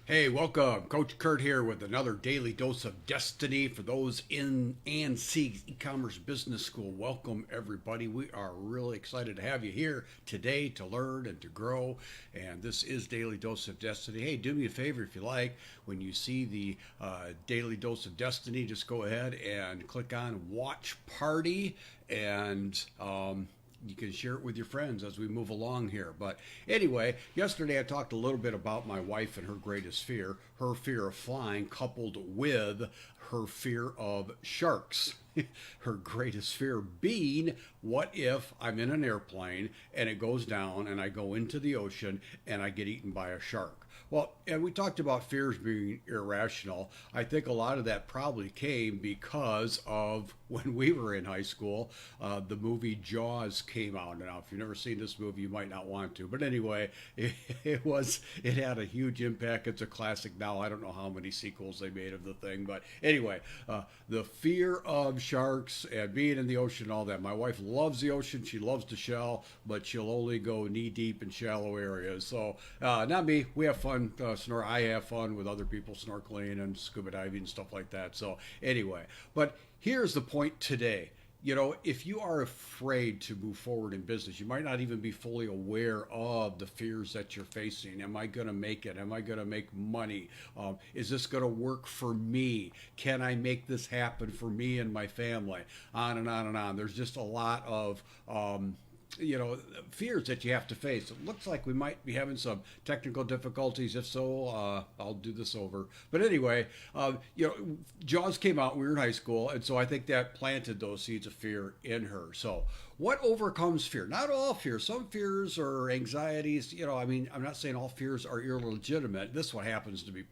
Hey, welcome. Coach Curt here with another daily dose of destiny for those in Ann Sieg's e-commerce business school. Welcome, everybody. We are really excited to have you here today to learn and to grow. And this is Daily Dose of Destiny. Hey, do me a favor if you like. When you see the Daily Dose of Destiny, just go ahead and click on Watch Party and you can share it with your friends as we move along here. But anyway, yesterday I talked a little bit about my wife and her greatest fear, her fear of flying, coupled with her fear of sharks. Her greatest fear being, what if I'm in an airplane and it goes down and I go into the ocean and I get eaten by a shark? Well, and we talked about fears being irrational. I think a lot of that probably came because of when we were in high school, the movie Jaws came out. Now, if you've never seen this movie, you might not want to. But anyway, it had a huge impact. It's a classic now. I don't know how many sequels they made of the thing, but anyway, the fear of sharks and being in the ocean and all that. My wife loves the ocean. She loves to shell, but she'll only go knee deep in shallow areas. So not me. We have fun. I have fun with other people snorkeling and scuba diving and stuff like that. So anyway, but here's the point today. You know, if you are afraid to move forward in business, you might not even be fully aware of the fears that you're facing. Am I going to make it? Am I going to make money? Is this going to work for me? Can I make this happen for me and my family? On and on and on. There's just a lot of fears that you have to face. It looks like we might be having some technical difficulties. If so, I'll do this over. But anyway, Jaws came out when we were in high school, and so I think that planted those seeds of fear in her. So what overcomes fear? Not all fears. Some fears are anxieties. I'm not saying all fears are illegitimate. This one happens to be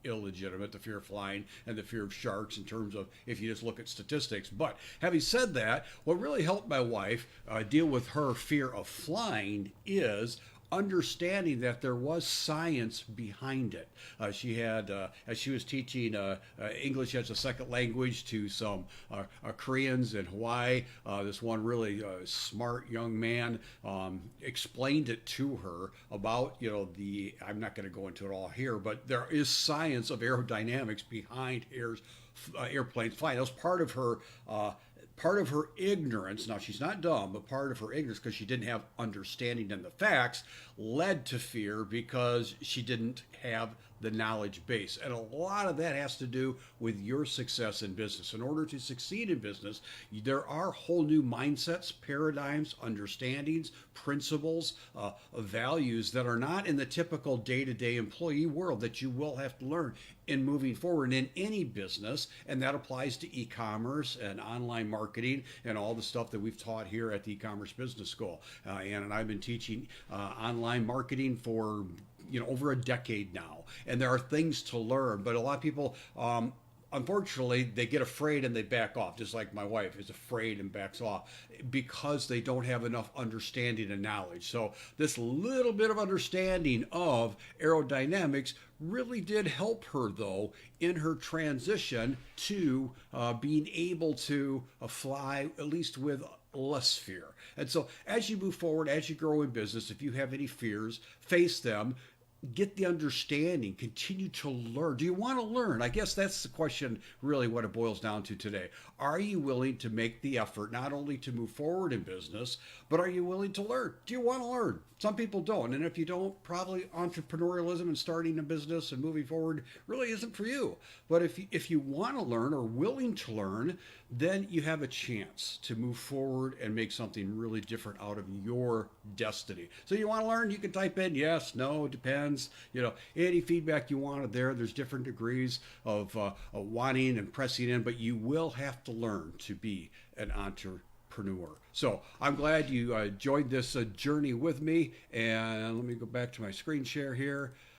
illegitimate, the fear of flying and the fear of sharks in terms of if you just look at statistics. But having said that, what really helped my wife deal with her fear of flying is understanding that there was science behind it. She had, as she was teaching English as a second language to some Koreans in Hawaii, this one really smart young man explained it to her about, I'm not going to go into it all here, but there is science of aerodynamics behind airplanes flying. That was part of her ignorance. Now, she's not dumb, but part of her ignorance, because she didn't have understanding in the facts, led to fear because she didn't have the knowledge base. And a lot of that has to do with your success in business. In order to succeed in business, there are whole new mindsets, paradigms, understandings, principles, values that are not in the typical day-to-day employee world that you will have to learn in moving forward in any business. And that applies to e-commerce and online marketing and all the stuff that we've taught here at the e-commerce business school. Ann and I've been teaching online marketing for over a decade now, and there are things to learn, but a lot of people unfortunately they get afraid and they back off, just like my wife is afraid and backs off because they don't have enough understanding and knowledge. So this little bit of understanding of aerodynamics really did help her, though, in her transition to being able to fly, at least with less fear. And so as you move forward, as you grow in business, if you have any fears, face them. Get the understanding, continue to learn. Do you want to learn? I guess that's the question, really, what it boils down to today. Are you willing to make the effort not only to move forward in business, but are you willing to learn? Do you want to learn? Some people don't. And if you don't, probably entrepreneurialism and starting a business and moving forward really isn't for you. But if you want to learn or willing to learn, then you have a chance to move forward and make something really different out of your destiny. So you want to learn? You can type in yes, no, depends. Any feedback you want there. There's different degrees of wanting and pressing in, but you will have to learn to be an entrepreneur. So I'm glad you joined this journey with me. And let me go back to my screen share here.